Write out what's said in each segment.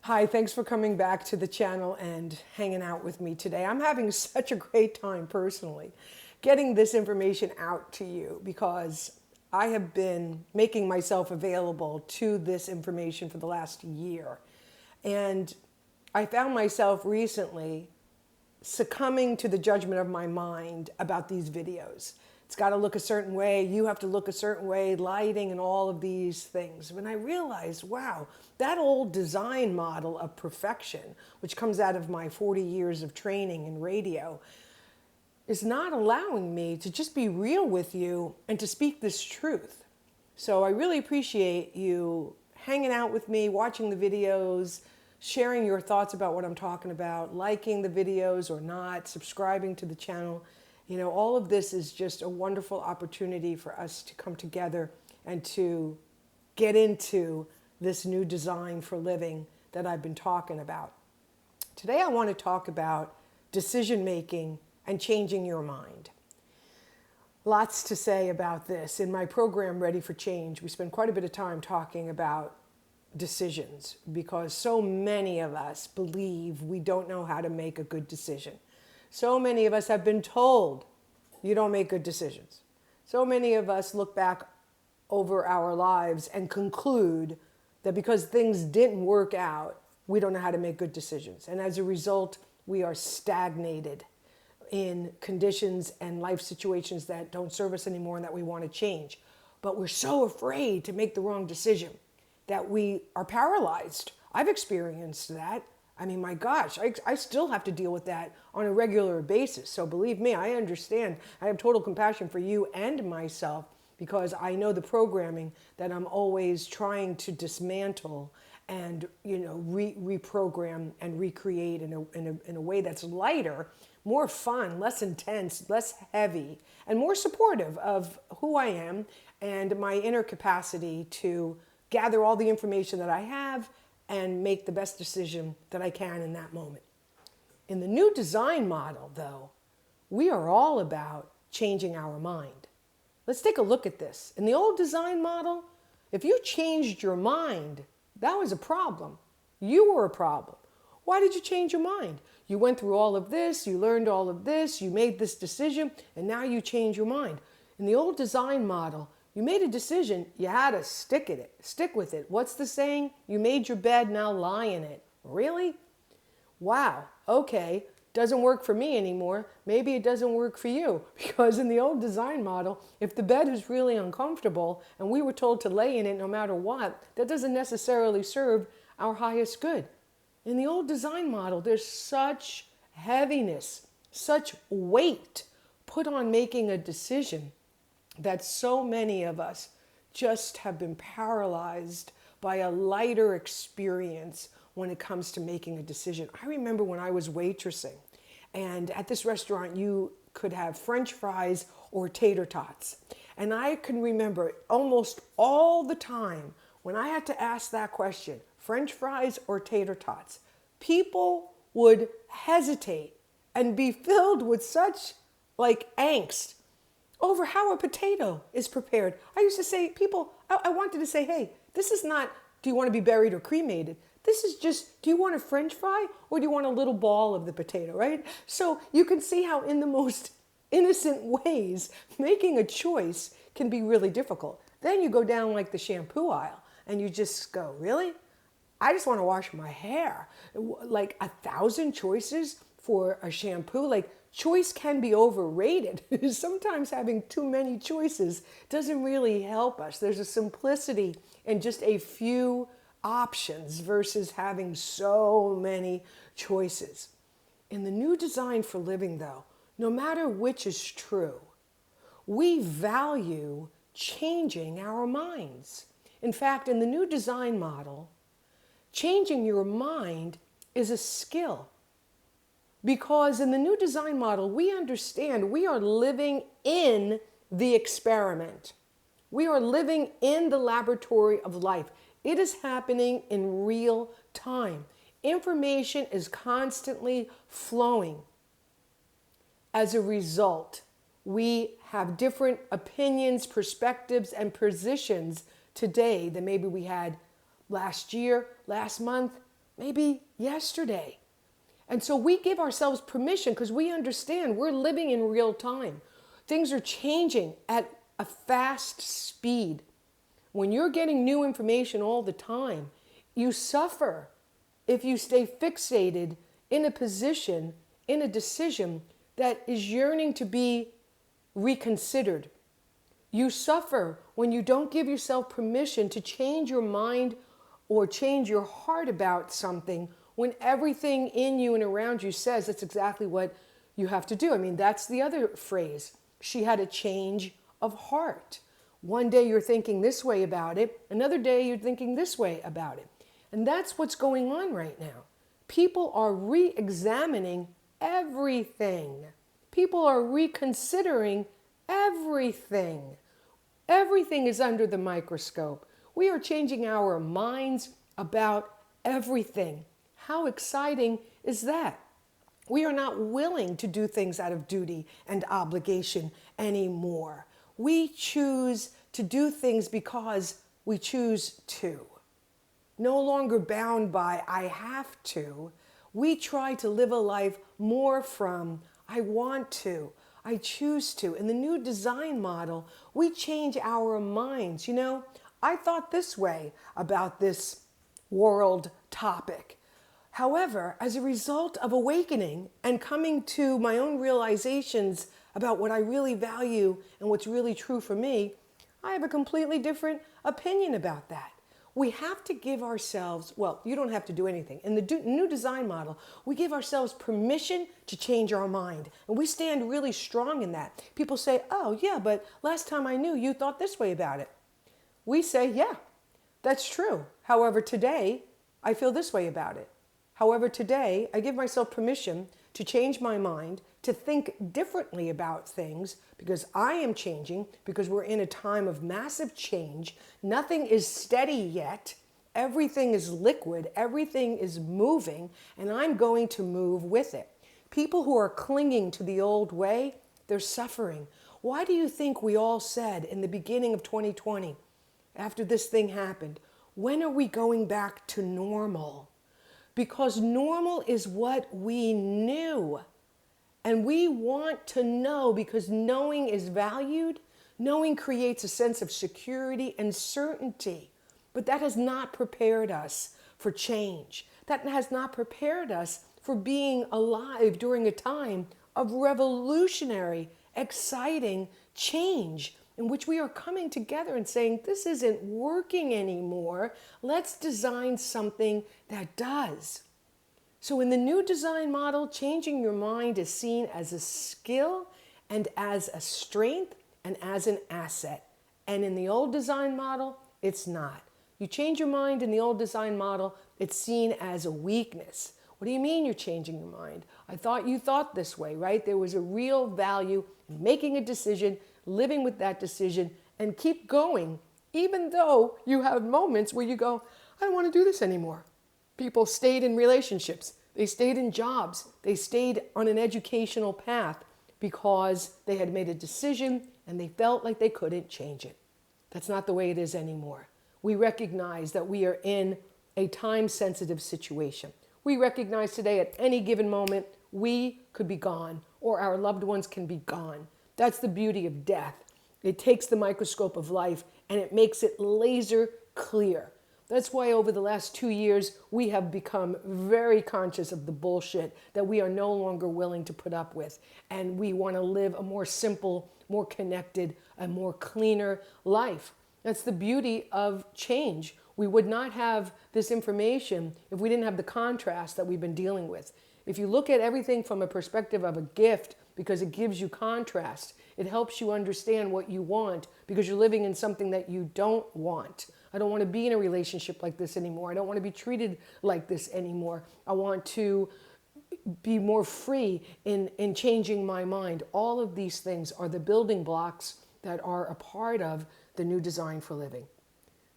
Hi, thanks for coming back to the channel and hanging out with me today. I'm having such a great time personally getting this information out to you because I have been making myself available to this information for the last year. And I found myself recently succumbing to the judgment of my mind about these videos. It's got to look a certain way. You have to look a certain way, lighting and all of these things. When I realized, wow, that old design model of perfection, which comes out of my 40 years of training in radio, is not allowing me to just be real with you and to speak this truth. So I really appreciate you hanging out with me, watching the videos, sharing your thoughts about what I'm talking about, liking the videos or not, subscribing to the channel. You know, all of this is just a wonderful opportunity for us to come together and to get into this new design for living that I've been talking about. Today I want to talk about decision making and changing your mind. Lots to say about this. In my program, Ready for Change, we spend quite a bit of time talking about decisions because so many of us believe we don't know how to make a good decision. So many of us have been told you don't make good decisions. So many of us look back over our lives and conclude that because things didn't work out, we don't know how to make good decisions. And as a result, we are stagnated in conditions and life situations that don't serve us anymore and that we want to change. But we're so afraid to make the wrong decision that we are paralyzed. I've experienced that. I mean, my gosh, I still have to deal with that on a regular basis. So believe me, I understand. I have total compassion for you and myself because I know the programming that I'm always trying to dismantle and, you know, reprogram and recreate in a way that's lighter, more fun, less intense, less heavy, and more supportive of who I am and my inner capacity to gather all the information that I have and make the best decision that I can in that moment. In the new design model, though, we are all about changing our mind. Let's take a look at this. In the old design model, if you changed your mind, that was a problem. You were a problem. Why did you change your mind? You went through all of this, you learned all of this, you made this decision, and now you change your mind. In the old design model, you made a decision, you had to stick with it. What's the saying? You made your bed, now lie in it. Really? Wow, okay, doesn't work for me anymore. Maybe it doesn't work for you. Because in the old design model, if the bed is really uncomfortable and we were told to lay in it no matter what, that doesn't necessarily serve our highest good. In the old design model, there's such heaviness, such weight put on making a decision that so many of us just have been paralyzed by a lighter experience when it comes to making a decision. I remember when I was waitressing, and at this restaurant you could have French fries or tater tots. And I can remember almost all the time when I had to ask that question, French fries or tater tots, people would hesitate and be filled with such angst over how a potato is prepared. I used to say, I wanted to say, hey, this is not, do you want to be buried or cremated? This is just, do you want a French fry or do you want a little ball of the potato, right? So you can see how in the most innocent ways, making a choice can be really difficult. Then you go down like the shampoo aisle and you just go, really? I just want to wash my hair. Like 1,000 choices for a shampoo, choice can be overrated. Sometimes having too many choices doesn't really help us. There's a simplicity in just a few options versus having so many choices. In the new design for living, though, no matter which is true, we value changing our minds. In fact, in the new design model, changing your mind is a skill. Because in the new design model, we understand we are living in the experiment. We are living in the laboratory of life. It is happening in real time. Information is constantly flowing. As a result, we have different opinions, perspectives, and positions today than maybe we had last year, last month, maybe yesterday. And so we give ourselves permission because we understand we're living in real time. Things are changing at a fast speed. When you're getting new information all the time, you suffer if you stay fixated in a position, in a decision that is yearning to be reconsidered. You suffer when you don't give yourself permission to change your mind or change your heart about something when everything in you and around you says that's exactly what you have to do. I mean, that's the other phrase. She had a change of heart. One day you're thinking this way about it, another day you're thinking this way about it. And that's what's going on right now. People are re-examining everything. People are reconsidering everything. Everything is under the microscope. We are changing our minds about everything. How exciting is that? We are not willing to do things out of duty and obligation anymore. We choose to do things because we choose to. No longer bound by I have to. We try to live a life more from I want to, I choose to. In the new design model, we change our minds. You know, I thought this way about this world topic. However, as a result of awakening and coming to my own realizations about what I really value and what's really true for me, I have a completely different opinion about that. We have to give ourselves, well, you don't have to do anything. In the new design model, we give ourselves permission to change our mind. And we stand really strong in that. People say, oh, yeah, but last time I knew you thought this way about it. We say, yeah, that's true. However, today, I feel this way about it. However, today, I give myself permission to change my mind, to think differently about things because I am changing, because we're in a time of massive change. Nothing is steady yet. Everything is liquid. Everything is moving, and I'm going to move with it. People who are clinging to the old way, they're suffering. Why do you think we all said in the beginning of 2020, after this thing happened, when are we going back to normal? Because normal is what we knew. And we want to know because knowing is valued. Knowing creates a sense of security and certainty. But that has not prepared us for change. That has not prepared us for being alive during a time of revolutionary, exciting change in which we are coming together and saying, this isn't working anymore. Let's design something that does. So in the new design model, changing your mind is seen as a skill and as a strength and as an asset. And in the old design model, it's not. You change your mind in the old design model, it's seen as a weakness. What do you mean you're changing your mind? I thought you thought this way, right? There was a real value in making a decision, living with that decision, and keep going, even though you have moments where you go, I don't want to do this anymore. People stayed in relationships. They stayed in jobs. They stayed on an educational path because they had made a decision and they felt like they couldn't change it. That's not the way it is anymore. We recognize that we are in a time-sensitive situation. We recognize today at any given moment, we could be gone or our loved ones can be gone. That's the beauty of death. It takes the microscope of life and it makes it laser clear. That's why over the last 2 years, we have become very conscious of the bullshit that we are no longer willing to put up with. And we want to live a more simple, more connected, a more cleaner life. That's the beauty of change. We would not have this information if we didn't have the contrast that we've been dealing with. If you look at everything from a perspective of a gift, because it gives you contrast, it helps you understand what you want because you're living in something that you don't want. I don't want to be in a relationship like this anymore. I don't want to be treated like this anymore. I want to be more free in changing my mind. All of these things are the building blocks that are a part of the new design for living.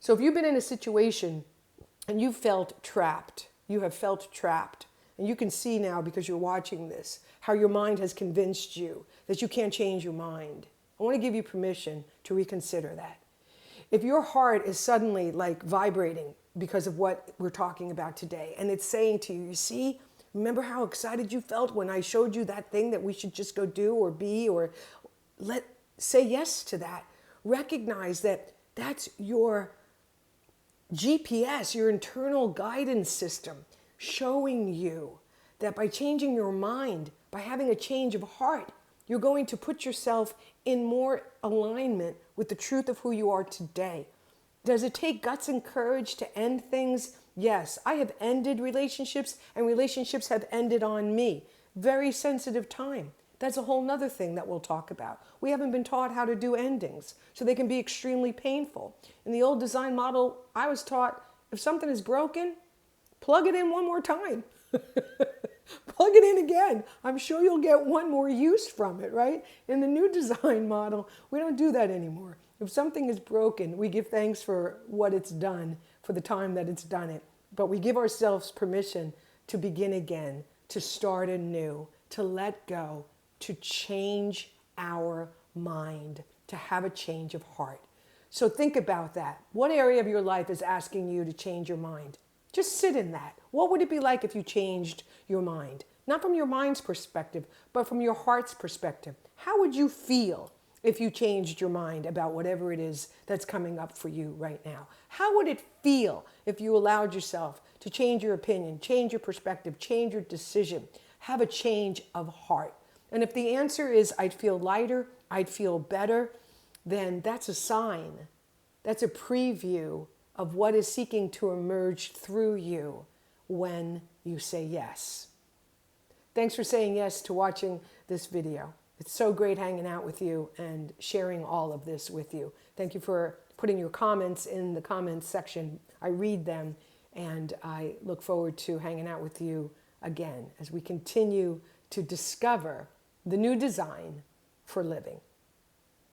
So if you've been in a situation and you felt trapped, you have felt trapped, and you can see now because you're watching this, how your mind has convinced you that you can't change your mind. I want to give you permission to reconsider that. If your heart is suddenly like vibrating because of what we're talking about today. And it's saying to you, you see, remember how excited you felt when I showed you that thing that we should just go do or be, or say yes to that. Recognize that that's your GPS, your internal guidance system, showing you that by changing your mind, by having a change of heart, you're going to put yourself in more alignment with the truth of who you are today. Does it take guts and courage to end things? Yes, I have ended relationships, and relationships have ended on me. Very sensitive time. That's a whole nother thing that we'll talk about. We haven't been taught how to do endings, so they can be extremely painful. In the old design model, I was taught if something is broken, plug it in one more time. Plug it in again. I'm sure you'll get one more use from it, right? In the new design model, we don't do that anymore. If something is broken, we give thanks for what it's done, for the time that it's done it. But we give ourselves permission to begin again, to start anew, to let go, to change our mind, to have a change of heart. So think about that. What area of your life is asking you to change your mind? Just sit in that. What would it be like if you changed your mind? Not from your mind's perspective, but from your heart's perspective. How would you feel if you changed your mind about whatever it is that's coming up for you right now? How would it feel if you allowed yourself to change your opinion, change your perspective, change your decision, have a change of heart? And if the answer is I'd feel lighter, I'd feel better, then that's a sign. That's a preview of what is seeking to emerge through you when you say yes. Thanks for saying yes to watching this video. It's so great hanging out with you and sharing all of this with you. Thank you for putting your comments in the comments section. I read them, and I look forward to hanging out with you again as we continue to discover the new design for living.